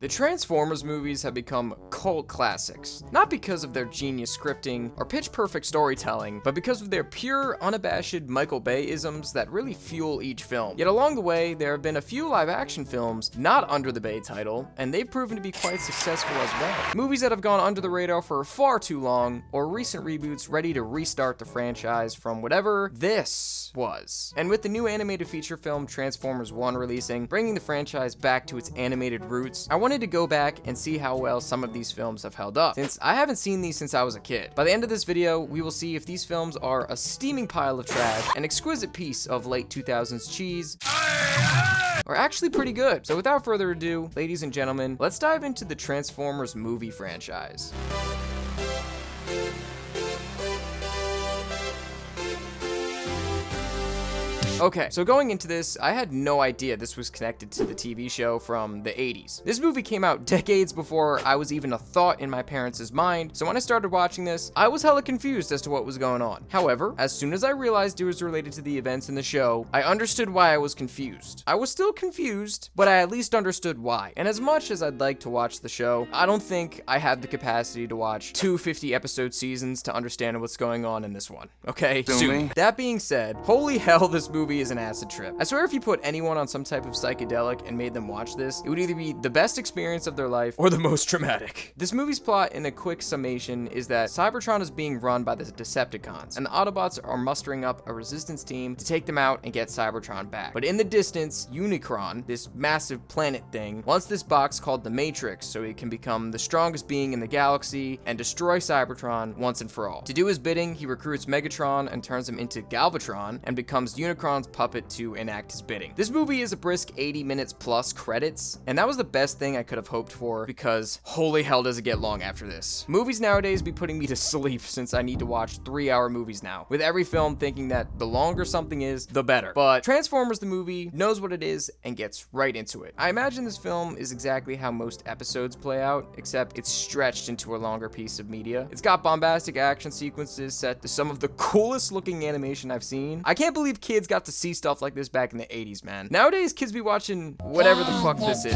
The Transformers movies have become cult classics, not because of their genius scripting or pitch-perfect storytelling, but because of their pure, unabashed Michael Bay-isms that really fuel each film. Yet along the way, there have been a few live-action films not under the Bay title, and they've proven to be quite successful as well. Movies that have gone under the radar for far too long, or recent reboots ready to restart the franchise from whatever this was. And with the new animated feature film Transformers 1 releasing, bringing the franchise back to its animated roots, I wanted to go back and see how well some of these films have held up, since I haven't seen these since I was a kid. By the end of this video, we will see if these films are a steaming pile of trash, an exquisite piece of late 2000s cheese, or actually pretty good. So without further ado, ladies and gentlemen, let's dive into the Transformers movie franchise. Okay, so going into this, I had no idea this was connected to the TV show from the 80s. This movie came out decades before I was even a thought in my parents' mind, so when I started watching this, I was hella confused as to what was going on. However, as soon as I realized it was related to the events in the show, I understood why I was confused. I was still confused, but I at least understood why. And as much as I'd like to watch the show, I don't think I have the capacity to watch two 50-episode seasons to understand what's going on in this one, okay? Soon. That being said, holy hell, this movie is an acid trip. I swear if you put anyone on some type of psychedelic and made them watch this, it would either be the best experience of their life or the most traumatic. This movie's plot, in a quick summation, is that Cybertron is being run by the Decepticons, and the Autobots are mustering up a resistance team to take them out and get Cybertron back. But in the distance, Unicron, this massive planet thing, wants this box called the Matrix so he can become the strongest being in the galaxy and destroy Cybertron once and for all. To do his bidding, he recruits Megatron and turns him into Galvatron and becomes Unicron's puppet to enact his bidding. This movie is a brisk 80 minutes plus credits, and that was the best thing I could have hoped for, because holy hell does it get long after this. Movies nowadays be putting me to sleep since I need to watch 3-hour movies now, with every film thinking that the longer something is, the better. But Transformers the movie knows what it is and gets right into it. I imagine this film is exactly how most episodes play out, except it's stretched into a longer piece of media. It's got bombastic action sequences set to some of the coolest looking animation I've seen. I can't believe kids got to see stuff like this back in the 80s, man. Nowadays, kids be watching whatever the fuck this is.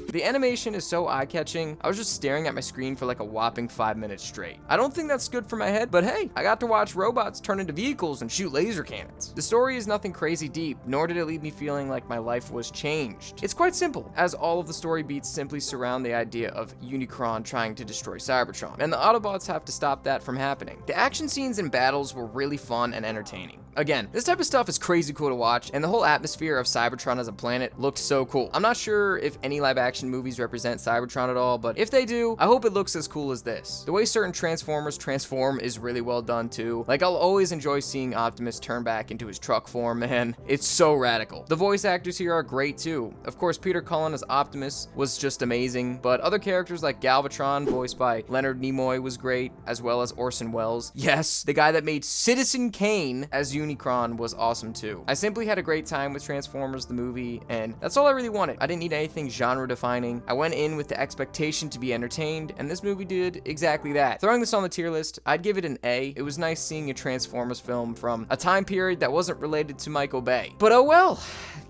The animation is so eye-catching, I was just staring at my screen for like a whopping 5 minutes straight. I don't think that's good for my head, but hey, I got to watch robots turn into vehicles and shoot laser cannons. The story is nothing crazy deep, nor did it leave me feeling like my life was changed. It's quite simple, as all of the story beats simply surround the idea of Unicron trying to destroy Cybertron, and the Autobots have to stop that from happening. The action scenes and battles were really fun and entertaining. Again, this type of stuff is crazy cool to watch, and the whole atmosphere of Cybertron as a planet looked so cool. I'm not sure if any live-action movies represent Cybertron at all, but if they do, I hope it looks as cool as this. The way certain Transformers transform is really well done too. Like, I'll always enjoy seeing Optimus turn back into his truck form, man. It's so radical. The voice actors here are great too. Of course, Peter Cullen as Optimus was just amazing, but other characters like Galvatron, voiced by Leonard Nimoy, was great, as well as Orson Welles. Yes, the guy that made Citizen Kane as Unicron was awesome too. I simply had a great time with Transformers the movie, and that's all I really wanted. I didn't need anything genre defining. I went in with the expectation to be entertained, and this movie did exactly that. Throwing this on the tier list, I'd give it an A. It was nice seeing a Transformers film from a time period that wasn't related to Michael Bay. But oh well,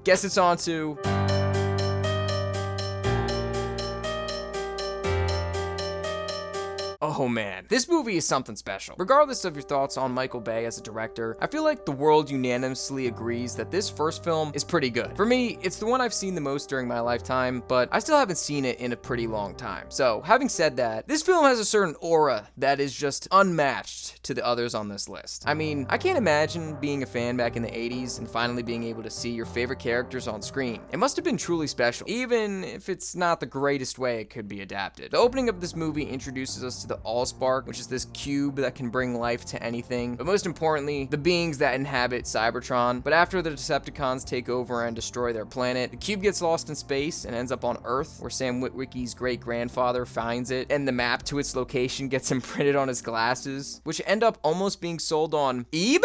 guess it's on to... Oh man, this movie is something special. Regardless of your thoughts on Michael Bay as a director, I feel like the world unanimously agrees that this first film is pretty good. For me, it's the one I've seen the most during my lifetime, but I still haven't seen it in a pretty long time. So, having said that, this film has a certain aura that is just unmatched to the others on this list. I mean, I can't imagine being a fan back in the 80s and finally being able to see your favorite characters on screen. It must have been truly special, even if it's not the greatest way it could be adapted. The opening of this movie introduces us to the Allspark, which is this cube that can bring life to anything, but most importantly, the beings that inhabit Cybertron. But after the Decepticons take over and destroy their planet, the cube gets lost in space and ends up on Earth, where Sam Witwicky's great-grandfather finds it, and the map to its location gets imprinted on his glasses, which end up almost being sold on eBay?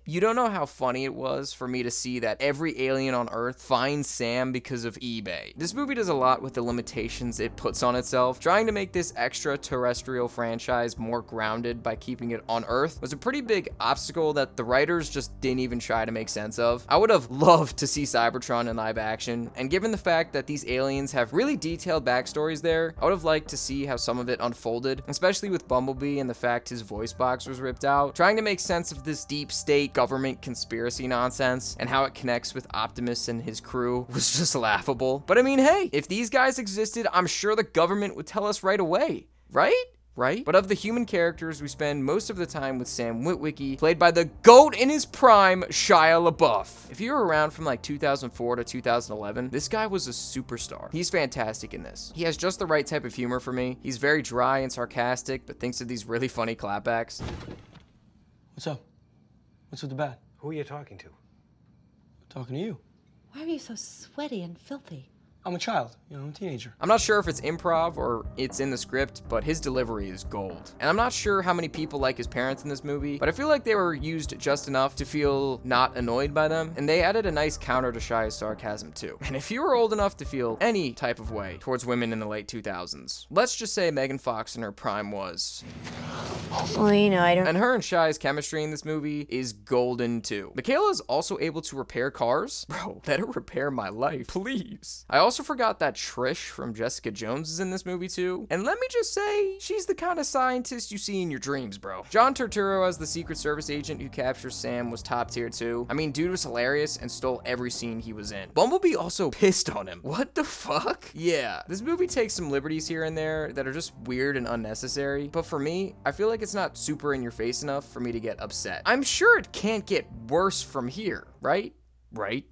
You don't know how funny it was for me to see that every alien on Earth finds Sam because of eBay. This movie does a lot with the limitations it puts on itself. Trying to make this extraterrestrial franchise more grounded by keeping it on Earth was a pretty big obstacle that the writers just didn't even try to make sense of. I would have loved to see Cybertron in live action, and given the fact that these aliens have really detailed backstories there, I would have liked to see how some of it unfolded, especially with Bumblebee and the fact his voice box was ripped out. Trying to make sense of this deep state government conspiracy nonsense and how it connects with Optimus and his crew was just laughable. But I mean, hey, if these guys existed, I'm sure the government would tell us right away, right? But of the human characters, we spend most of the time with Sam Witwicky, played by the GOAT in his prime, Shia Labeouf. If you were around from like 2004 to 2011, this guy was a superstar. He's fantastic in this. He has just the right type of humor for me. He's very dry and sarcastic, but thinks of these really funny clapbacks. What's up? What's with the bat? Who are you talking to? I'm talking to you. Why are you so sweaty and filthy? I'm a child, you know, I'm a teenager. I'm not sure if it's improv or it's in the script, but his delivery is gold. And I'm not sure how many people like his parents in this movie, but I feel like they were used just enough to feel not annoyed by them, and they added a nice counter to Shia's sarcasm too. And if you were old enough to feel any type of way towards women in the late 2000s, let's just say Megan Fox in her prime was. Well, you know, I don't... And her and Shia's chemistry in this movie is golden too. Michaela is also able to repair cars. Bro, let her repair my life, please. I also forgot that Trish from Jessica Jones is in this movie too. And let me just say, she's the kind of scientist you see in your dreams, bro. John Turturro as the Secret Service agent who captures Sam was top tier too. I mean, dude was hilarious and stole every scene he was in. Bumblebee also pissed on him. What the fuck? Yeah, this movie takes some liberties here and there that are just weird and unnecessary. But for me, I feel like it's not super in your face enough for me to get upset. I'm sure it can't get worse from here, right?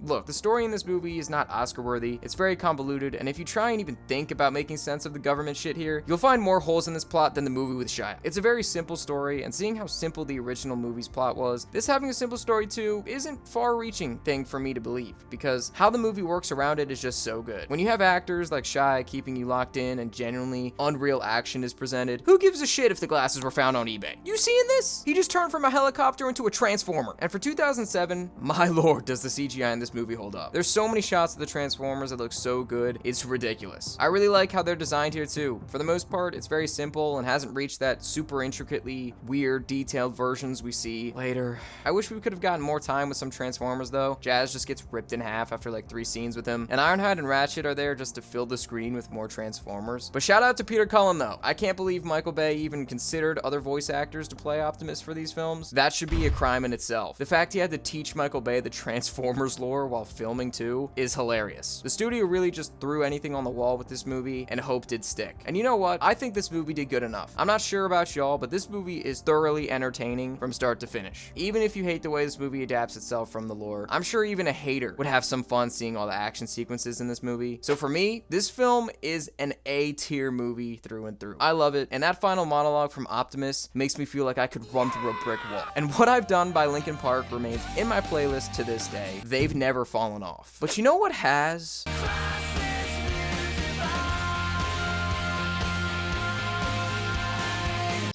Look, the story in this movie is not Oscar worthy. It's very convoluted, and if you try and even think about making sense of the government shit here, you'll find more holes in this plot than the movie with Shia. It's a very simple story, and seeing how simple the original movie's plot was, this having a simple story too isn't far-reaching thing for me to believe, because how the movie works around it is just so good. When you have actors like Shia keeping you locked in and genuinely unreal action is presented, who gives a shit if the glasses were found on eBay? You seeing this? He just turned from a helicopter into a transformer. And for 2007, my lord, does the CGI in this movie hold up. There's so many shots of the Transformers that look so good, it's ridiculous. I really like how they're designed here too. For the most part, it's very simple and hasn't reached that super intricately weird, detailed versions we see later. I wish we could have gotten more time with some Transformers though. Jazz just gets ripped in half after like 3 scenes with him, and Ironhide and Ratchet are there just to fill the screen with more Transformers. But shout out to Peter Cullen though. I can't believe Michael Bay even considered other voice actors to play Optimus for these films. That should be a crime in itself. The fact he had to teach Michael Bay the Transformers lore while filming too is hilarious. The studio really just threw anything on the wall with this movie and hoped it'd stick. And you know what? I think this movie did good enough. I'm not sure about y'all, but this movie is thoroughly entertaining from start to finish. Even if you hate the way this movie adapts itself from the lore, I'm sure even a hater would have some fun seeing all the action sequences in this movie. So for me, this film is an A-tier movie through and through. I love it, and that final monologue from Optimus makes me feel like I could run through a brick wall. And What I've Done by Linkin Park remains in my playlist to this day. They've never fallen off. But you know what has?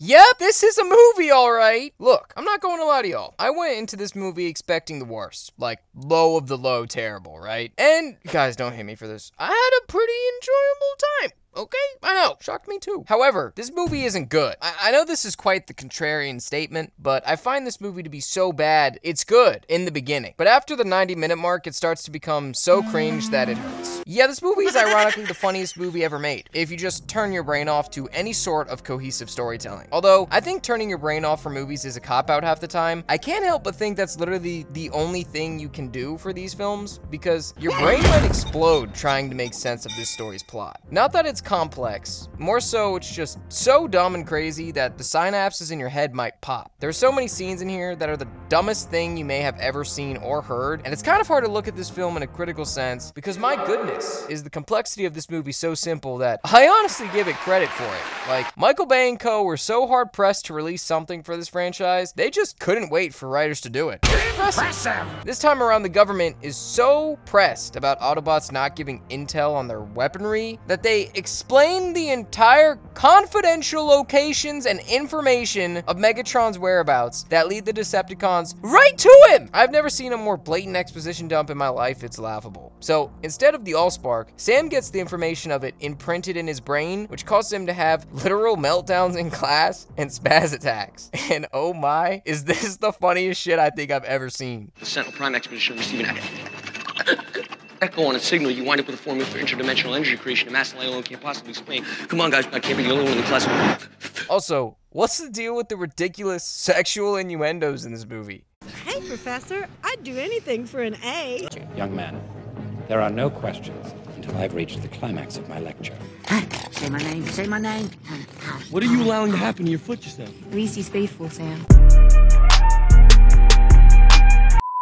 Yep, this is a movie, alright. Look, I'm not going to lie to y'all. I went into this movie expecting the worst. Like, low of the low terrible, right? And, guys, don't hate me for this. I had a pretty enjoyable time. Okay, I know, shocked me too. However, this movie isn't good. I know this is quite the contrarian statement, but I find this movie to be so bad, it's good in the beginning. But after the 90-minute mark, it starts to become so cringe that it hurts. Yeah, this movie is ironically the funniest movie ever made, if you just turn your brain off to any sort of cohesive storytelling. Although, I think turning your brain off for movies is a cop-out half the time, I can't help but think that's literally the only thing you can do for these films, because your brain might explode trying to make sense of this story's plot. Not that it's complex, more so it's just so dumb and crazy that the synapses in your head might pop. There are so many scenes in here that are the dumbest thing you may have ever seen or heard, and it's kind of hard to look at this film in a critical sense, because my goodness, is the complexity of this movie so simple that I honestly give it credit for it. Like, Michael Bay and co were so hard pressed to release something for this franchise, they just couldn't wait for writers to do it. Impressive. This time around, the government is so pressed about Autobots not giving intel on their weaponry that they explain the entire entire confidential locations and information of Megatron's whereabouts that lead the Decepticons right to him. I've never seen a more blatant exposition dump in my life. It's laughable. So instead of the Allspark, Sam gets the information of it imprinted in his brain, which causes him to have literal meltdowns in class and spaz attacks. And oh my, is this the funniest shit I think I've ever seen. The Sentinel Prime expedition receiving echo on a signal. You wind up with a formula for interdimensional energy creation a mass alone can't possibly explain. Come on, guys, I can't be the only one in the class. Also, what's the deal with the ridiculous sexual innuendos in this movie? Hey, Professor, I'd do anything for an A. Young man, there are no questions until I've reached the climax of my lecture. Say my name, say my name. What are you allowing to happen to your foot just then? At least he's faithful, Sam.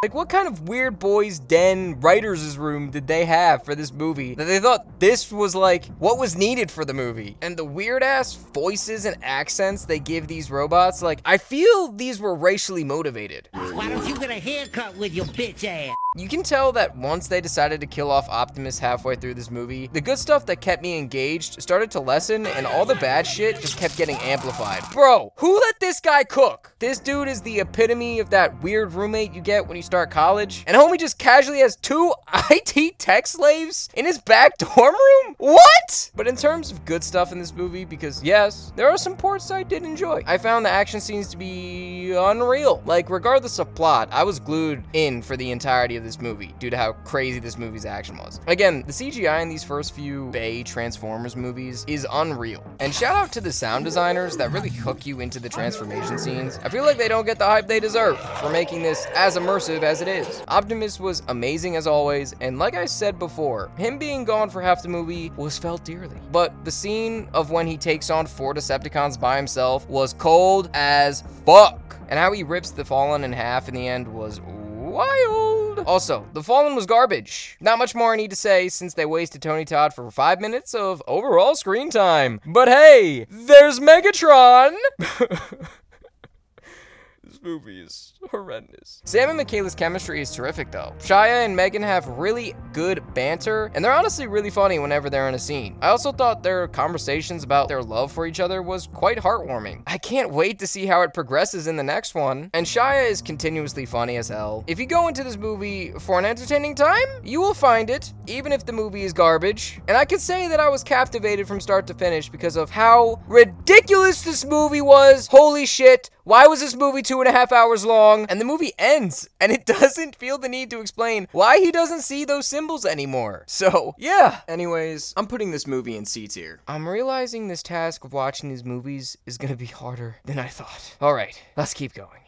Like, what kind of weird boys' den writers' room did they have for this movie that they thought this was, like, what was needed for the movie? And the weird-ass voices and accents they give these robots, like, I feel these were racially motivated. Why don't you get a haircut with your bitch ass? You can tell that once they decided to kill off Optimus halfway through this movie, the good stuff that kept me engaged started to lessen, and all the bad shit just kept getting amplified. Bro, who let this guy cook? This dude is the epitome of that weird roommate you get when you start college, and homie just casually has 2 IT tech slaves in his back dorm room? What? But in terms of good stuff in this movie, because yes, there are some parts I did enjoy. I found the action scenes to be unreal. Like, regardless of plot, I was glued in for the entirety of this movie due to how crazy this movie's action was. Again, the CGI in these first few Bay Transformers movies is unreal. And shout out to the sound designers that really hook you into the transformation scenes. I feel like they don't get the hype they deserve for making this as immersive as it is. Optimus was amazing as always, and like I said before, him being gone for half the movie was felt dearly. But the scene of when he takes on 4 Decepticons by himself was cold as fuck. And how he rips the Fallen in half in the end was wild. Also, the Fallen was garbage. Not much more I need to say since they wasted Tony Todd for 5 minutes of overall screen time. But hey, there's Megatron! This movie is horrendous. Sam and Michaela's chemistry is terrific though. Shia and Megan have really good banter, and they're honestly really funny whenever they're in a scene. I also thought their conversations about their love for each other was quite heartwarming. I can't wait to see how it progresses in the next one. And Shia is continuously funny as hell. If you go into this movie for an entertaining time, you will find it, even if the movie is garbage. And I could say that I was captivated from start to finish because of how ridiculous this movie was. Holy shit. Why was this movie 2.5 hours long? And the movie ends, and it doesn't feel the need to explain why he doesn't see those symbols anymore. So, yeah. Anyways, I'm putting this movie in C tier. I'm realizing this task of watching these movies is gonna be harder than I thought. All right, let's keep going.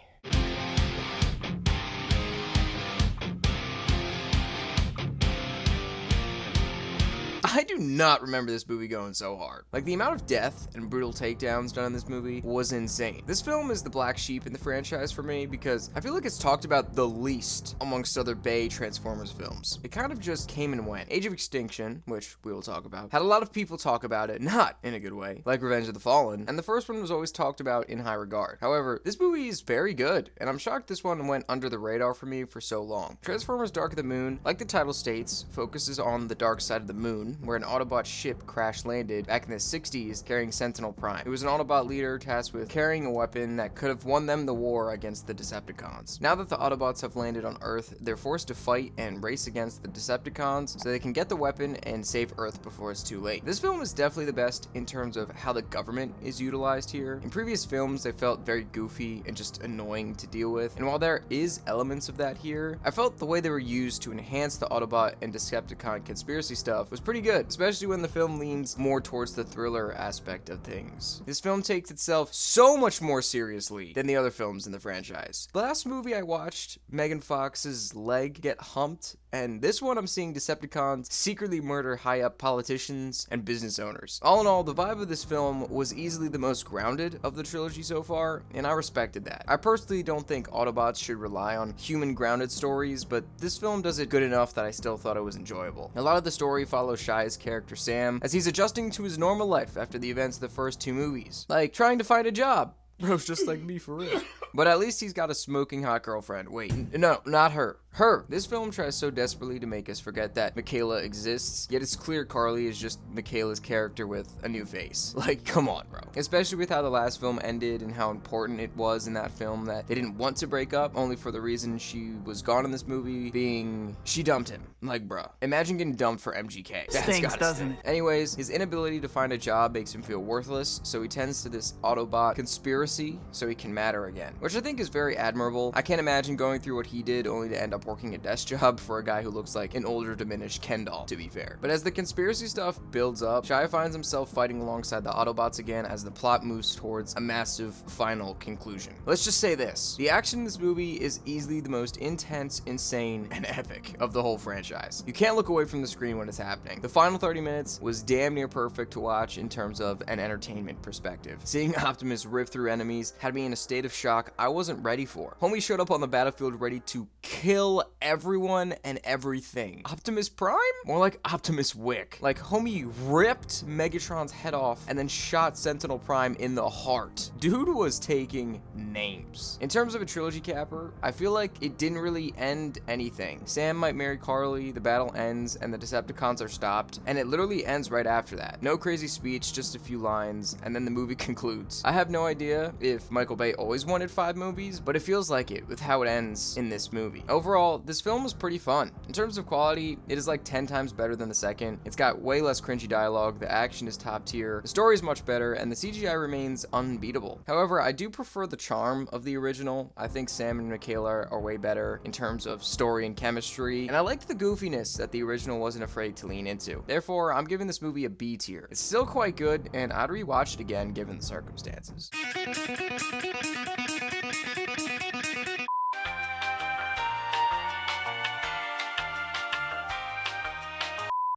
I do not remember this movie going so hard. Like, the amount of death and brutal takedowns done in this movie was insane. This film is the black sheep in the franchise for me because I feel like it's talked about the least amongst other Bay Transformers films. It kind of just came and went. Age of Extinction, which we will talk about, had a lot of people talk about it, not in a good way, like Revenge of the Fallen, and the first one was always talked about in high regard. However, this movie is very good, and I'm shocked this one went under the radar for me for so long. Transformers Dark of the Moon, like the title states, focuses on the dark side of the moon, where an Autobot ship crash-landed back in the 60s carrying Sentinel Prime. It was an Autobot leader tasked with carrying a weapon that could have won them the war against the Decepticons. Now that the Autobots have landed on Earth, they're forced to fight and race against the Decepticons so they can get the weapon and save Earth before it's too late. This film is definitely the best in terms of how the government is utilized here. In previous films, they felt very goofy and just annoying to deal with, and while there is elements of that here, I felt the way they were used to enhance the Autobot and Decepticon conspiracy stuff was pretty good, especially when the film leans more towards the thriller aspect of things. This film takes itself so much more seriously than the other films in the franchise. The last movie I watched, Megan Fox's leg get humped, and this one I'm seeing Decepticons secretly murder high-up politicians and business owners. All in all, the vibe of this film was easily the most grounded of the trilogy so far, and I respected that. I personally don't think Autobots should rely on human-grounded stories, but this film does it good enough that I still thought it was enjoyable. A lot of the story follows Shia's character Sam as he's adjusting to his normal life after the events of the first 2 movies, like trying to find a job Bro's just like me for real. But at least he's got a smoking hot girlfriend. Wait, no, not her. Her. This film tries so desperately to make us forget that Michaela exists, yet it's clear Carly is just Michaela's character with a new face. Like, come on, bro. Especially with how the last film ended and how important it was in that film that they didn't want to break up, only for the reason she was gone in this movie being she dumped him. Like, bro. Imagine getting dumped for MGK. That's Stinks, doesn't it? Anyways, his inability to find a job makes him feel worthless, so he tends to this Autobot conspiracy so he can matter again, which I think is very admirable. I can't imagine going through what he did only to end up working a desk job for a guy who looks like an older diminished Ken doll, to be fair. But as the conspiracy stuff builds up, Shia finds himself fighting alongside the Autobots again as the plot moves towards a massive final conclusion. Let's just say this: the action in this movie is easily the most intense, insane, and epic of the whole franchise. You can't look away from the screen when it's happening. The final 30 minutes was damn near perfect to watch in terms of an entertainment perspective. Seeing Optimus rip through enemies had me in a state of shock I wasn't ready for. Homie showed up on the battlefield ready to kill everyone and everything. Optimus Prime? More like Optimus Wick. Like, homie ripped Megatron's head off and then shot Sentinel Prime in the heart. Dude was taking names. In terms of a trilogy capper, I feel like it didn't really end anything. Sam might marry Carly, the battle ends, and the Decepticons are stopped, and it literally ends right after that. No crazy speech, just a few lines, and then the movie concludes. I have no idea if Michael Bay always wanted 5 movies, but it feels like it with how it ends in this movie. Overall, this film was pretty fun. In terms of quality, it is like 10 times better than the second. It's got way less cringy dialogue, the action is top tier, the story is much better, and the CGI remains unbeatable. However, I do prefer the charm of the original. I think Sam and Michaela are way better in terms of story and chemistry, and I liked the goofiness that the original wasn't afraid to lean into. Therefore, I'm giving this movie a B tier. It's still quite good, and I'd rewatch it again given the circumstances.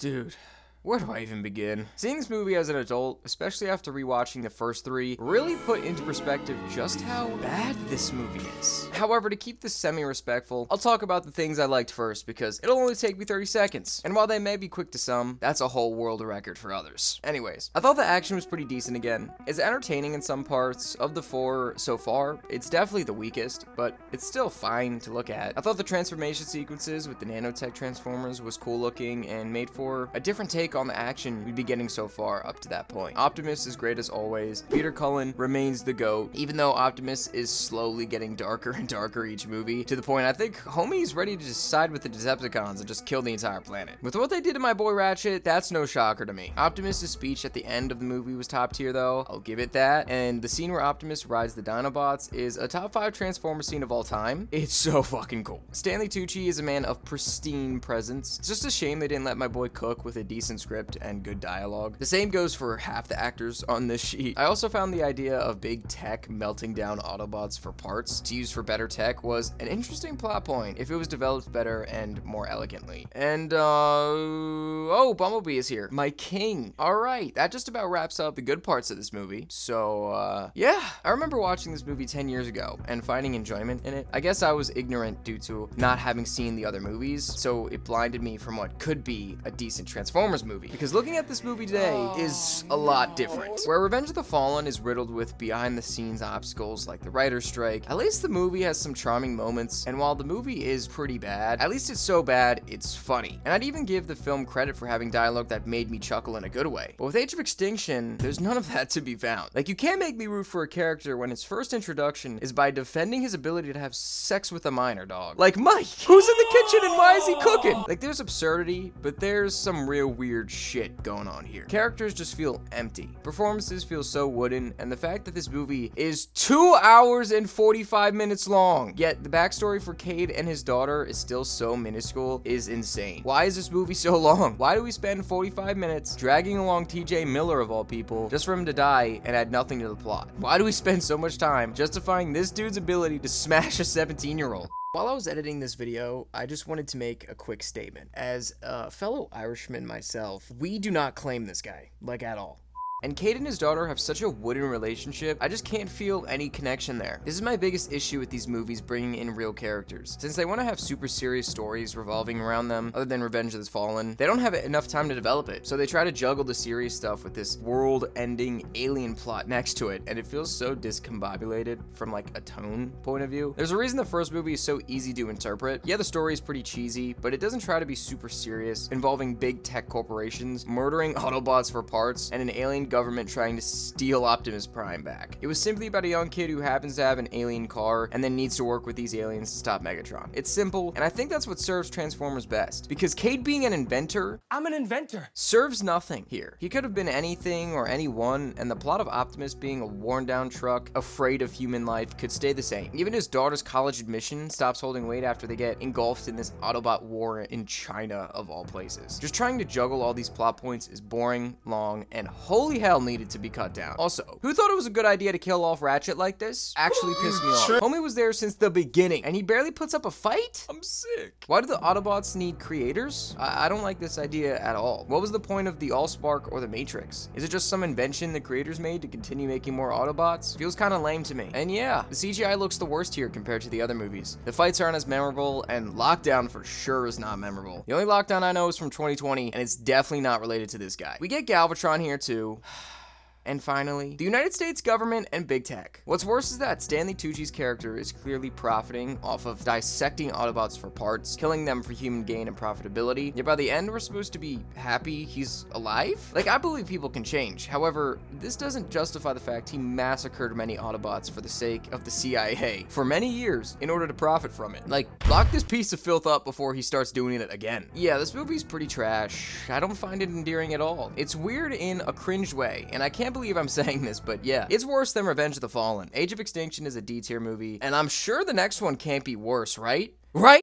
Dude, where do I even begin? Seeing this movie as an adult, especially after rewatching the first 3, really put into perspective just how bad this movie is. However, to keep this semi-respectful, I'll talk about the things I liked first because it'll only take me 30 seconds. And while they may be quick to some, that's a whole world record for others. Anyways, I thought the action was pretty decent again. It's entertaining in some parts. Of the 4 so far, it's definitely the weakest, but it's still fine to look at. I thought the transformation sequences with the nanotech transformers was cool looking and made for a different take on the action we'd be getting so far up to that point. Optimus is great as always. Peter Cullen remains the GOAT, even though Optimus is slowly getting darker and darker each movie, to the point I think homie's ready to just side with the Decepticons and just kill the entire planet. With what they did to my boy Ratchet, that's no shocker to me. Optimus' speech at the end of the movie was top tier though, I'll give it that, and the scene where Optimus rides the Dinobots is a top 5 Transformer scene of all time. It's so fucking cool. Stanley Tucci is a man of pristine presence. It's just a shame they didn't let my boy cook with a decent script and good dialogue. The same goes for half the actors on this sheet. I also found the idea of big tech melting down Autobots for parts to use for better tech was an interesting plot point if it was developed better and more elegantly. And oh, Bumblebee is here. My king. Alright, that just about wraps up the good parts of this movie. So yeah, I remember watching this movie 10 years ago and finding enjoyment in it. I guess I was ignorant due to not having seen the other movies, so it blinded me from what could be a decent Transformers movie, because looking at this movie today is a lot different. Where Revenge of the Fallen is riddled with behind-the-scenes obstacles like the writer's strike, at least the movie has some charming moments, and while the movie is pretty bad, at least it's so bad it's funny. And I'd even give the film credit for having dialogue that made me chuckle in a good way. But with Age of Extinction, there's none of that to be found. Like, you can't make me root for a character when his first introduction is by defending his ability to have sex with a minor, dog. Like, Mike, who's in the kitchen and why is he cooking? Like, there's absurdity, but there's some real weird shit going on here. Characters just feel empty. Performances feel so wooden, and the fact that this movie is 2 hours and 45 minutes long, yet the backstory for Cade and his daughter is still so minuscule, is insane. Why is this movie so long? Why do we spend 45 minutes dragging along TJ Miller of all people just for him to die and add nothing to the plot? Why do we spend so much time justifying this dude's ability to smash a 17-year-old? While I was editing this video, I just wanted to make a quick statement. As a fellow Irishman myself, we do not claim this guy, like at all. And Cade and his daughter have such a wooden relationship, I just can't feel any connection there. This is my biggest issue with these movies bringing in real characters. Since they want to have super serious stories revolving around them, other than Revenge of the Fallen, they don't have enough time to develop it. So they try to juggle the serious stuff with this world-ending alien plot next to it, and it feels so discombobulated from like a tone point of view. There's a reason the first movie is so easy to interpret. Yeah, the story is pretty cheesy, but it doesn't try to be super serious, involving big tech corporations, murdering Autobots for parts, and an alien government trying to steal Optimus Prime back. It was simply about a young kid who happens to have an alien car and then needs to work with these aliens to stop Megatron. It's simple, and I think that's what serves Transformers best, because Cade being an inventor, I'm an inventor. serves nothing here. He could have been anything or anyone, and the plot of Optimus being a worn down truck, afraid of human life, could stay the same. Even his daughter's college admission stops holding weight after they get engulfed in this Autobot war in China, of all places. Just trying to juggle all these plot points is boring, long, and holy hell needed to be cut down. Also, who thought it was a good idea to kill off Ratchet like this? Actually pissed me off. Homie was there since the beginning, and he barely puts up a fight? I'm sick. Why do the Autobots need creators? I don't like this idea at all. What was the point of the Allspark or the Matrix? Is it just some invention the creators made to continue making more Autobots? Feels kind of lame to me. And yeah, the CGI looks the worst here compared to the other movies. The fights aren't as memorable, and Lockdown for sure is not memorable. The only Lockdown I know is from 2020, and it's definitely not related to this guy. We get Galvatron here too. And finally, the United States government and big tech. What's worse is that Stanley Tucci's character is clearly profiting off of dissecting Autobots for parts, killing them for human gain and profitability. Yet by the end, we're supposed to be happy he's alive? Like, I believe people can change. However, this doesn't justify the fact he massacred many Autobots for the sake of the CIA for many years in order to profit from it. Like, lock this piece of filth up before he starts doing it again. Yeah, this movie's pretty trash. I don't find it endearing at all. It's weird in a cringe way, and I can't believe I'm saying this, but yeah, it's worse than Revenge of the Fallen. Age of Extinction is a D-tier movie, and I'm sure the next one can't be worse, right? Right?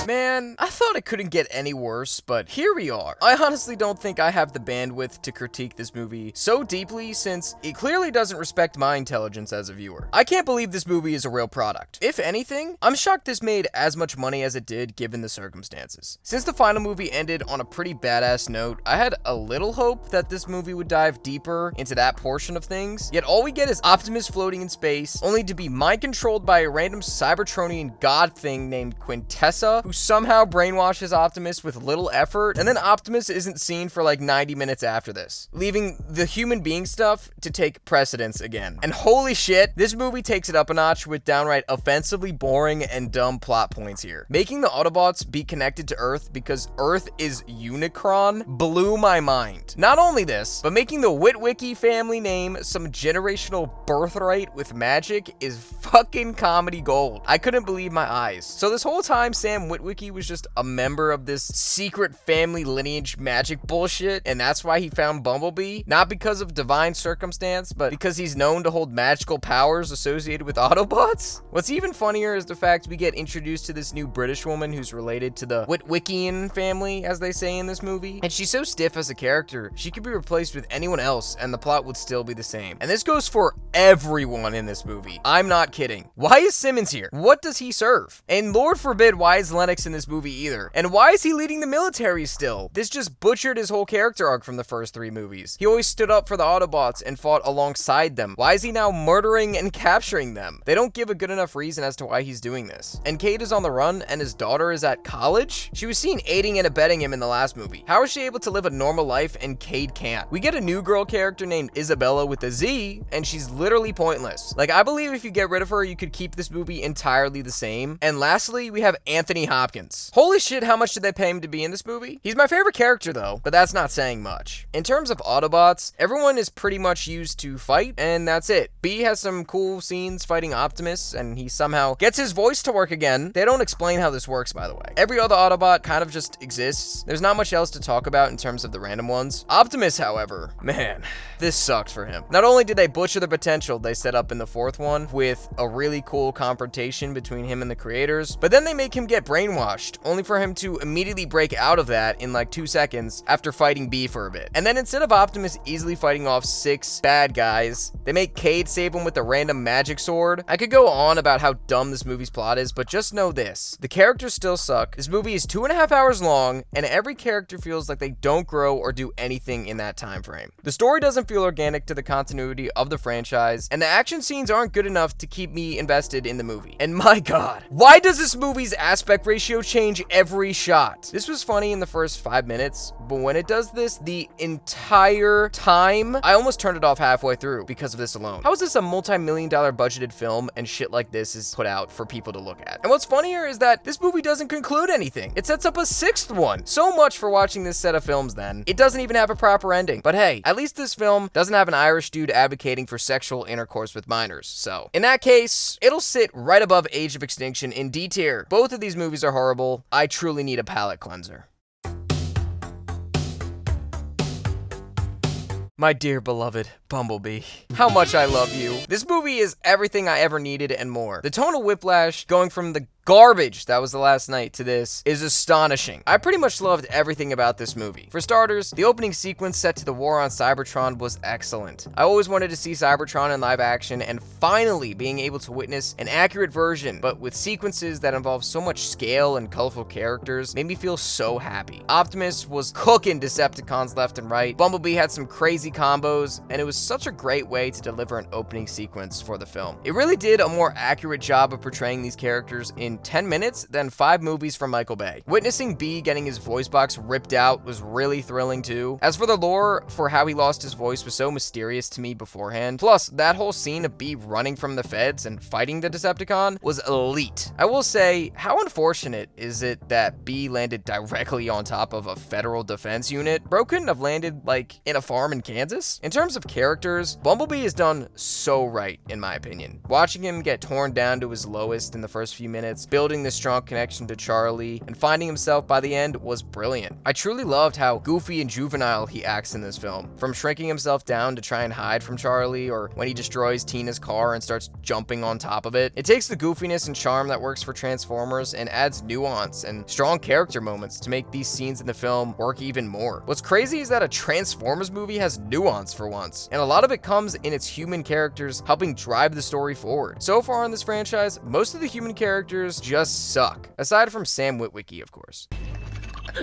Man, I thought it couldn't get any worse, but here we are. I honestly don't think I have the bandwidth to critique this movie so deeply, since it clearly doesn't respect my intelligence as a viewer. I can't believe this movie is a real product. If anything, I'm shocked this made as much money as it did given the circumstances. Since the final movie ended on a pretty badass note, I had a little hope that this movie would dive deeper into that portion of things, yet all we get is Optimus floating in space, only to be mind-controlled by a random Cybertronian god thing named Quintessa, who somehow brainwashes Optimus with little effort, and then Optimus isn't seen for like 90 minutes after this, leaving the human being stuff to take precedence again. And holy shit, this movie takes it up a notch with downright offensively boring and dumb plot points here. Making the Autobots be connected to Earth because Earth is Unicron blew my mind. Not only this, but making the Witwicky family name some generational birthright with magic is fucking comedy gold. I couldn't believe my eyes. So this whole time, Sam Witwicky was just a member of this secret family lineage magic bullshit, and that's why he found Bumblebee? Not because of divine circumstance, but because he's known to hold magical powers associated with Autobots? What's even funnier is the fact we get introduced to this new British woman who's related to the Witwickian family, as they say in this movie, and she's so stiff as a character, she could be replaced with anyone else and the plot would still be the same. And this goes for everyone in this movie. I'm not kidding. Why is Simmons here? What does he serve? And Lord forbid, why is Lennox in this movie either? And why is he leading the military still? This just butchered his whole character arc from the first 3 movies. He always stood up for the Autobots and fought alongside them. Why is he now murdering and capturing them? They don't give a good enough reason as to why he's doing this. And Cade is on the run and his daughter is at college? She was seen aiding and abetting him in the last movie. How is she able to live a normal life and Cade can't? We get a new girl character named Isabella with a Z, and she's literally pointless. Like, I believe if you get rid of her, you could keep this movie entirely the same. And lastly, we have Anthony Hopkins. Holy shit, how much did they pay him to be in this movie? He's my favorite character though, but that's not saying much. In terms of Autobots, everyone is pretty much used to fight, and that's it. B has some cool scenes fighting Optimus, and he somehow gets his voice to work again. They don't explain how this works, by the way. Every other Autobot kind of just exists. There's not much else to talk about in terms of the random ones. Optimus, however, man, this sucked for him. Not only did they butcher the potential they set up in the 4th one with a really cool confrontation between him and the creators, but then they make him get brainwashed brainwashed, only for him to immediately break out of that in like 2 seconds after fighting Bee for a bit. And then instead of Optimus easily fighting off 6 bad guys, they make Cade save him with a random magic sword. I could go on about how dumb this movie's plot is, but just know this: the characters still suck. This movie is 2.5 hours long, and every character feels like they don't grow or do anything in that time frame. The story doesn't feel organic to the continuity of the franchise, and the action scenes aren't good enough to keep me invested in the movie. And my god, why does this movie's aspect ratio change every shot? This was funny in the first 5 minutes, but when it does this the entire time, I almost turned it off halfway through because of this alone. How is this a multi-million-dollar budgeted film and shit like this is put out for people to look at? And what's funnier is that this movie doesn't conclude anything. It sets up a 6th one. So much for watching this set of films then. It doesn't even have a proper ending. But hey, at least this film doesn't have an Irish dude advocating for sexual intercourse with minors. So in that case, it'll sit right above Age of Extinction in D tier. Both of these movies are horrible. I truly need a palate cleanser. My dear beloved Bumblebee, how much I love you. This movie is everything I ever needed and more. The tonal whiplash going from the garbage that was The Last Night to this is astonishing. I pretty much loved everything about this movie. For starters, the opening sequence set to the war on Cybertron was excellent. I always wanted to see Cybertron in live action, and finally being able to witness an accurate version, but with sequences that involve so much scale and colorful characters, made me feel so happy. Optimus was cooking Decepticons left and right. Bumblebee had some crazy combos, and it was such a great way to deliver an opening sequence for the film. It really did a more accurate job of portraying these characters in 10 minutes than 5 movies from Michael Bay. Witnessing Bee getting his voice box ripped out was really thrilling too. As for the lore for how he lost his voice was so mysterious to me beforehand. Plus, that whole scene of Bee running from the feds and fighting the Decepticon was elite. I will say, how unfortunate is it that Bee landed directly on top of a federal defense unit? Bro couldn't have landed like in a farm in Kansas? In terms of characters, Bumblebee is done so right in my opinion. Watching him get torn down to his lowest in the first few minutes, building this strong connection to Charlie, and finding himself by the end was brilliant. I truly loved how goofy and juvenile he acts in this film. From shrinking himself down to try and hide from Charlie, or when he destroys Tina's car and starts jumping on top of it. It takes the goofiness and charm that works for Transformers and adds nuance and strong character moments to make these scenes in the film work even more. What's crazy is that a Transformers movie has nuance for once, and a lot of it comes in its human characters helping drive the story forward. So far in this franchise, most of the human characters just suck. Aside from Sam Witwicky, of course.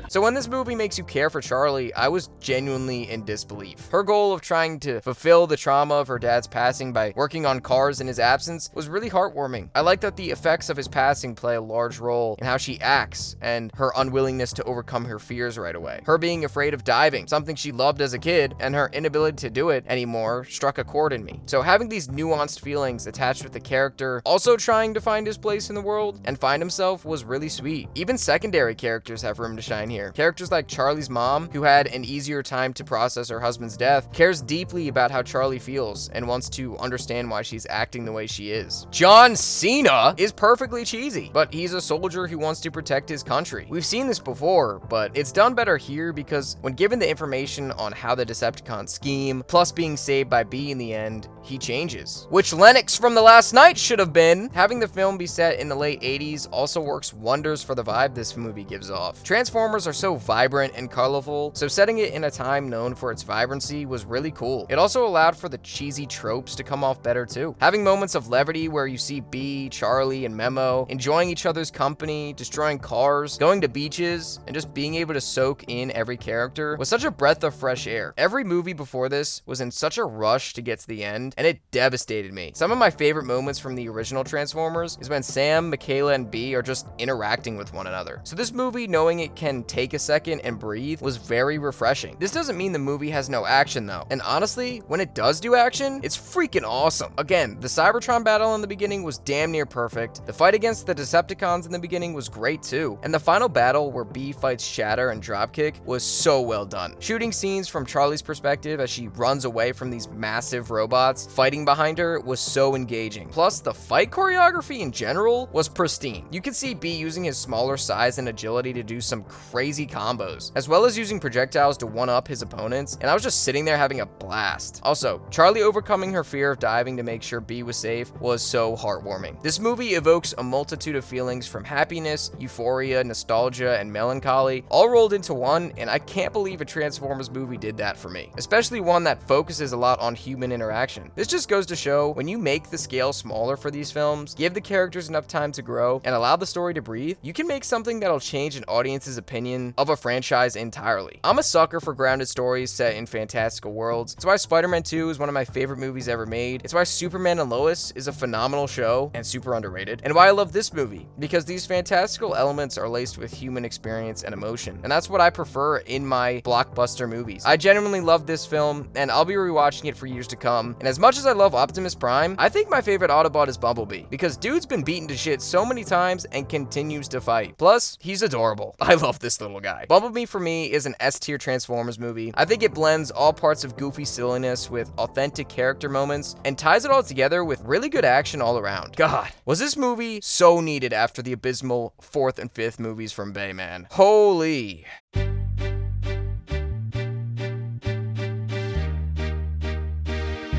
So when this movie makes you care for Charlie, I was genuinely in disbelief. Her goal of trying to fulfill the trauma of her dad's passing by working on cars in his absence was really heartwarming. I like that the effects of his passing play a large role in how she acts and her unwillingness to overcome her fears right away. Her being afraid of diving, something she loved as a kid, and her inability to do it anymore struck a chord in me. So having these nuanced feelings attached with the character also trying to find his place in the world and find himself was really sweet. Even secondary characters have room to shine here. Characters like Charlie's mom, who had an easier time to process her husband's death, cares deeply about how Charlie feels and wants to understand why she's acting the way she is. John Cena is perfectly cheesy, but he's a soldier who wants to protect his country. We've seen this before, but it's done better here because when given the information on how the Decepticons scheme, plus being saved by Bee in the end, he changes. Which Lennox from The Last Night should have been. Having the film be set in the late 80s also works wonders for the vibe this movie gives off. Transformers are so vibrant and colorful, so setting it in a time known for its vibrancy was really cool. It also allowed for the cheesy tropes to come off better too. Having moments of levity where you see Bee, Charlie, and Memo enjoying each other's company, destroying cars, going to beaches, and just being able to soak in every character was such a breath of fresh air. Every movie before this was in such a rush to get to the end, and it devastated me. Some of my favorite moments from the original Transformers is when Sam, Michaela, and Bee are just interacting with one another. So this movie, knowing it can take a second and breathe, was very refreshing. This doesn't mean the movie has no action though, and honestly, when it does do action, it's freaking awesome. Again, the Cybertron battle in the beginning was damn near perfect. The fight against the Decepticons in the beginning was great too, and the final battle where Bee fights Shatter and Dropkick was so well done. Shooting scenes from Charlie's perspective as she runs away from these massive robots fighting behind her was so engaging. Plus, the fight choreography in general was pristine. You could see Bee using his smaller size and agility to do some crazy combos, as well as using projectiles to one-up his opponents, and I was just sitting there having a blast. Also, Charlie overcoming her fear of diving to make sure Bee was safe was so heartwarming. This movie evokes a multitude of feelings from happiness, euphoria, nostalgia, and melancholy, all rolled into one, and I can't believe a Transformers movie did that for me, especially one that focuses a lot on human interaction. This just goes to show, when you make the scale smaller for these films, give the characters enough time to grow, and allow the story to breathe, you can make something that'll change an audience's opinion of a franchise entirely. I'm a sucker for grounded stories set in fantastical worlds. It's why Spider-Man 2 is one of my favorite movies ever made. It's why Superman and Lois is a phenomenal show and super underrated, and why I love this movie, because these fantastical elements are laced with human experience and emotion, and that's what I prefer in my blockbuster movies. I genuinely love this film, and I'll be rewatching it for years to come, and as much as I love Optimus Prime, I think my favorite Autobot is Bumblebee, because dude's been beaten to shit so many times and continues to fight. Plus, he's adorable. I love this little guy. Bumblebee for me is an S-tier Transformers movie. I think it blends all parts of goofy silliness with authentic character moments and ties it all together with really good action all around. God, was this movie so needed after the abysmal 4th and 5th movies from Bay, man. Holy.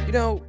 You know,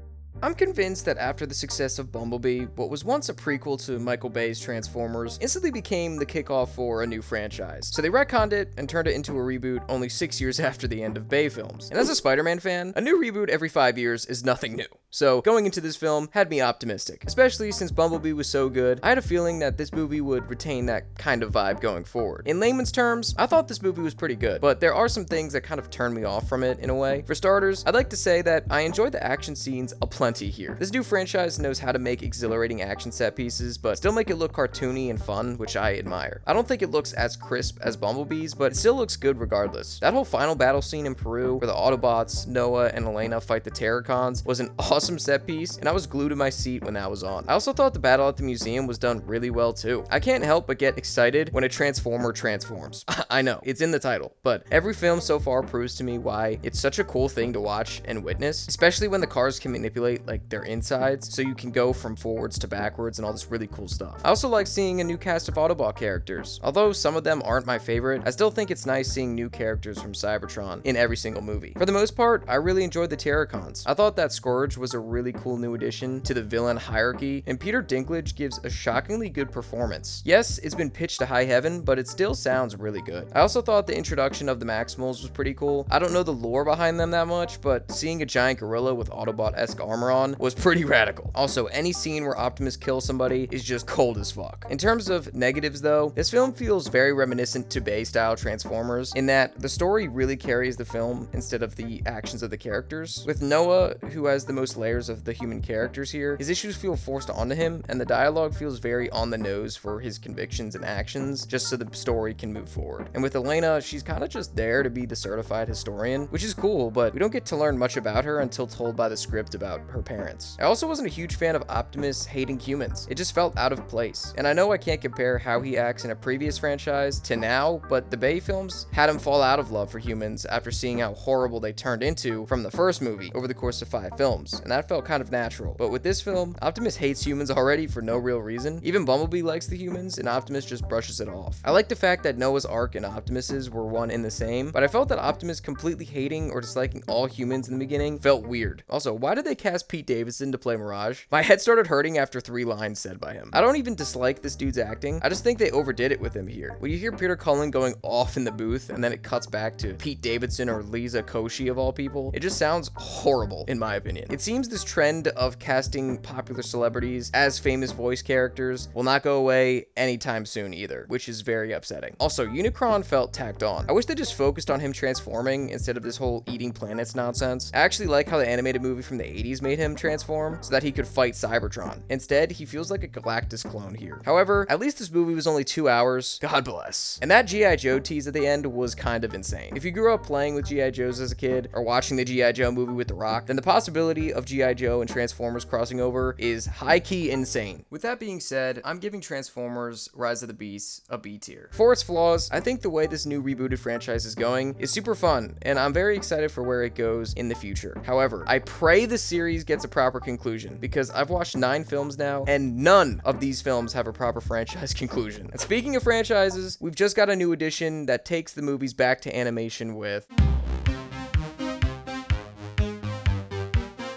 I'm convinced that after the success of Bumblebee, what was once a prequel to Michael Bay's Transformers instantly became the kickoff for a new franchise. So they retconned it and turned it into a reboot only 6 years after the end of Bay films. And as a Spider-Man fan, a new reboot every 5 years is nothing new. So going into this film had me optimistic, especially since Bumblebee was so good. I had a feeling that this movie would retain that kind of vibe going forward. In layman's terms, I thought this movie was pretty good, but there are some things that kind of turned me off from it in a way. For starters, I'd like to say that I enjoyed the action scenes aplenty here. This new franchise knows how to make exhilarating action set pieces, but still make it look cartoony and fun, which I admire. I don't think it looks as crisp as Bumblebee's, but it still looks good regardless. That whole final battle scene in Peru, where the Autobots, Noah, and Elena fight the Terrorcons, was an awesome set piece, and I was glued to my seat when that was on. I also thought the battle at the museum was done really well too. I can't help but get excited when a Transformer transforms. I know, it's in the title, but every film so far proves to me why it's such a cool thing to watch and witness, especially when the cars can manipulate like their insides, so you can go from forwards to backwards and all this really cool stuff. I also like seeing a new cast of Autobot characters. Although some of them aren't my favorite, I still think it's nice seeing new characters from Cybertron in every single movie. For the most part, I really enjoyed the Terrorcons. I thought that Scourge was a really cool new addition to the villain hierarchy, and Peter Dinklage gives a shockingly good performance. Yes, it's been pitched to high heaven, but it still sounds really good. I also thought the introduction of the Maximals was pretty cool. I don't know the lore behind them that much, but seeing a giant gorilla with Autobot-esque armor on was pretty radical. Also, any scene where Optimus kills somebody is just cold as fuck. In terms of negatives though, this film feels very reminiscent to Bay-style Transformers in that the story really carries the film instead of the actions of the characters. With Noah, who has the most layers of the human characters here, his issues feel forced onto him, and the dialogue feels very on the nose for his convictions and actions, just so the story can move forward. And with Elena, she's kind of just there to be the certified historian, which is cool, but we don't get to learn much about her until told by the script about her parents. I also wasn't a huge fan of Optimus hating humans. It just felt out of place. And I know I can't compare how he acts in a previous franchise to now, but the Bay films had him fall out of love for humans after seeing how horrible they turned into from the first movie over the course of 5 films, and that felt kind of natural. But with this film, Optimus hates humans already for no real reason. Even Bumblebee likes the humans, and Optimus just brushes it off. I like the fact that Noah's arc and Optimus's were one and the same, but I felt that Optimus completely hating or disliking all humans in the beginning felt weird. Also, why did they cast Pete Davidson to play Mirage? My head started hurting after 3 lines said by him. I don't even dislike this dude's acting. I just think they overdid it with him here. When you hear Peter Cullen going off in the booth and then it cuts back to Pete Davidson or Lisa Koshy of all people, it just sounds horrible in my opinion. It seems this trend of casting popular celebrities as famous voice characters will not go away anytime soon either, which is very upsetting. Also, Unicron felt tacked on. I wish they just focused on him transforming instead of this whole eating planets nonsense. I actually like how the animated movie from the 80s made him transform so that he could fight Cybertron. Instead, he feels like a Galactus clone here. However, at least this movie was only 2 hours. God bless. And that G.I. Joe tease at the end was kind of insane. If you grew up playing with G.I. Joes as a kid or watching the G.I. Joe movie with The Rock, then the possibility of G.I. Joe and Transformers crossing over is high-key insane. With that being said, I'm giving Transformers Rise of the Beasts a B tier. For its flaws, I think the way this new rebooted franchise is going is super fun, and I'm very excited for where it goes in the future. However, I pray the series gets a proper conclusion, because I've watched 9 films now, and none of these films have a proper franchise conclusion. And speaking of franchises, we've just got a new edition that takes the movies back to animation with...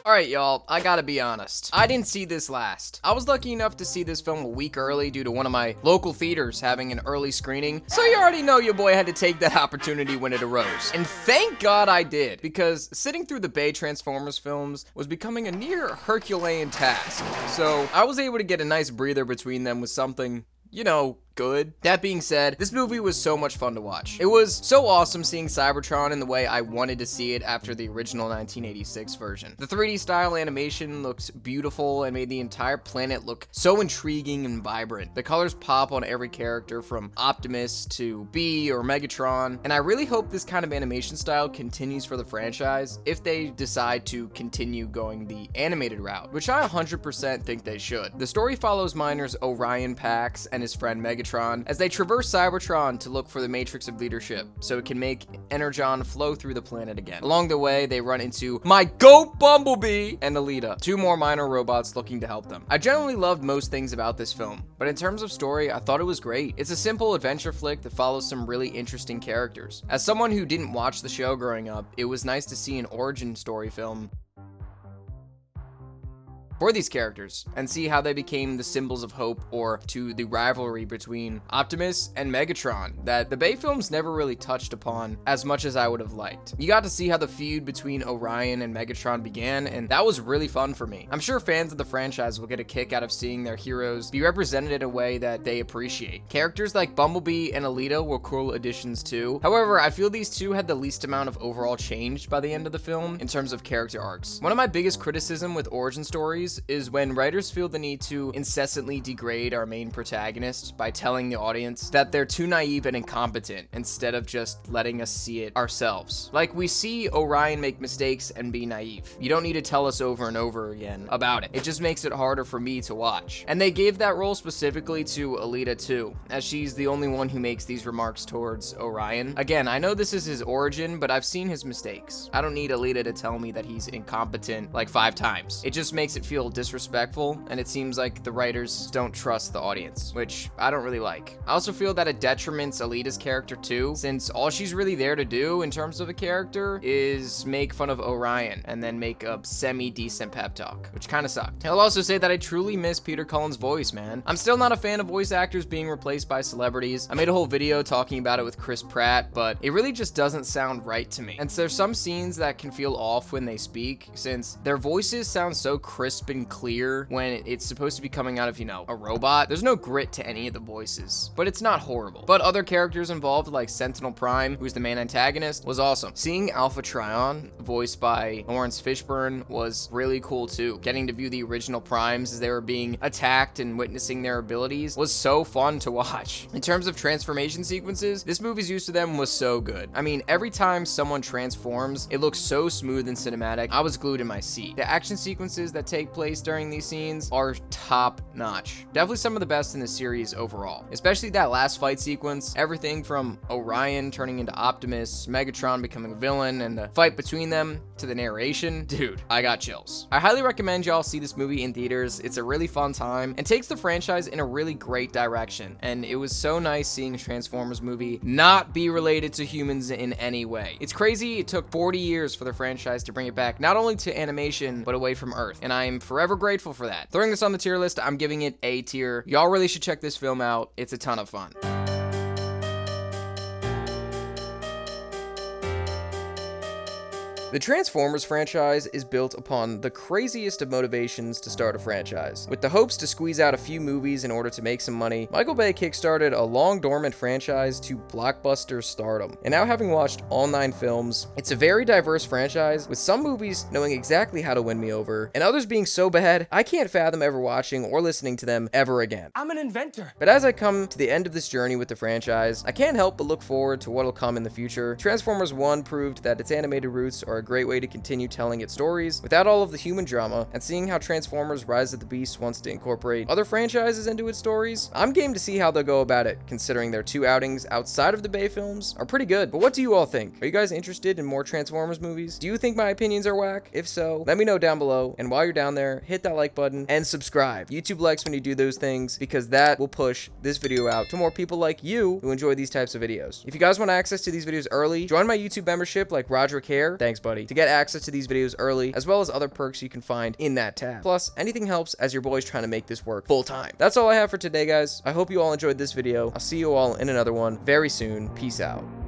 Alright, y'all, I gotta be honest. I didn't see this last. I was lucky enough to see this film a week early due to one of my local theaters having an early screening, so you already know your boy had to take that opportunity when it arose. And thank God I did, because sitting through the Bay Transformers films was becoming a near Herculean task. So I was able to get a nice breather between them with something, you know, good. That being said, this movie was so much fun to watch. It was so awesome seeing Cybertron in the way I wanted to see it after the original 1986 version. The 3D style animation looked beautiful and made the entire planet look so intriguing and vibrant. The colors pop on every character from Optimus to Bee or Megatron, and I really hope this kind of animation style continues for the franchise if they decide to continue going the animated route, which I 100% think they should. The story follows miners Orion Pax and his friend Megatron as they traverse Cybertron to look for the Matrix of Leadership, so it can make Energon flow through the planet again. Along the way, they run into my GOAT Bumblebee and Alita, 2 more minor robots looking to help them. I generally loved most things about this film, but in terms of story, I thought it was great. It's a simple adventure flick that follows some really interesting characters. As someone who didn't watch the show growing up, it was nice to see an origin story film for these characters and see how they became the symbols of hope or to the rivalry between Optimus and Megatron that the Bay films never really touched upon as much as I would have liked. You got to see how the feud between Orion and Megatron began, and that was really fun for me. I'm sure fans of the franchise will get a kick out of seeing their heroes be represented in a way that they appreciate. Characters like Bumblebee and Alita were cool additions too. However, I feel these two had the least amount of overall change by the end of the film in terms of character arcs. One of my biggest criticism with origin stories is when writers feel the need to incessantly degrade our main protagonist by telling the audience that they're too naive and incompetent instead of just letting us see it ourselves. Like, we see Orion make mistakes and be naive. You don't need to tell us over and over again about it. It just makes it harder for me to watch. And they gave that role specifically to Alita too, as she's the only one who makes these remarks towards Orion. Again, I know this is his origin, but I've seen his mistakes. I don't need Alita to tell me that he's incompetent like 5 times. It just makes it feel disrespectful, and it seems like the writers don't trust the audience, which I don't really like. I also feel that it detriments Alita's character too, since all she's really there to do in terms of a character is make fun of Orion and then make a semi-decent pep talk, which kind of sucked. I'll also say that I truly miss Peter Cullen's voice, man. I'm still not a fan of voice actors being replaced by celebrities. I made a whole video talking about it with Chris Pratt, but it really just doesn't sound right to me. And so there's some scenes that can feel off when they speak, since their voices sound so crisp and clear when it's supposed to be coming out of, you know, a robot. There's no grit to any of the voices, but it's not horrible. But other characters involved, like Sentinel Prime, who's the main antagonist, was awesome. Seeing Alpha Trion, voiced by Lawrence Fishburne, was really cool too. Getting to view the original Primes as they were being attacked and witnessing their abilities was so fun to watch. In terms of transformation sequences, this movie's use of them was so good. I mean, every time someone transforms, it looks so smooth and cinematic. I was glued in my seat. The action sequences that take place during these scenes are top notch. Definitely some of the best in the series overall, especially that last fight sequence. Everything from Orion turning into Optimus, Megatron becoming a villain, and the fight between them to the narration. Dude, I got chills. I highly recommend y'all see this movie in theaters. It's a really fun time and takes the franchise in a really great direction. And it was so nice seeing a Transformers movie not be related to humans in any way. It's crazy it took 40 years for the franchise to bring it back, not only to animation, but away from Earth. And I am forever grateful for that. Throwing this on the tier list, I'm giving it A tier. Y'all really should check this film out. It's a ton of fun. The Transformers franchise is built upon the craziest of motivations to start a franchise. With the hopes to squeeze out a few movies in order to make some money, Michael Bay kickstarted a long dormant franchise to blockbuster stardom. And now, having watched all 9 films, it's a very diverse franchise, with some movies knowing exactly how to win me over, and others being so bad, I can't fathom ever watching or listening to them ever again. I'm an inventor. But as I come to the end of this journey with the franchise, I can't help but look forward to what'll come in the future. Transformers 1 proved that its animated roots are great way to continue telling its stories without all of the human drama, and seeing how Transformers Rise of the Beast wants to incorporate other franchises into its stories, I'm game to see how they'll go about it, considering their 2 outings outside of the Bay films are pretty good. But what do you all think? Are you guys interested in more Transformers movies? Do you think my opinions are whack? If so, let me know down below, and while you're down there, hit that like button and subscribe. YouTube likes when you do those things because that will push this video out to more people like you who enjoy these types of videos. If you guys want access to these videos early, join my YouTube membership like Roderick Hare, thanks buddy, to get access to these videos early, as well as other perks you can find in that tab. Plus, anything helps as your boy's trying to make this work full time. That's all I have for today, guys. I hope you all enjoyed this video. I'll see you all in another one very soon. Peace out.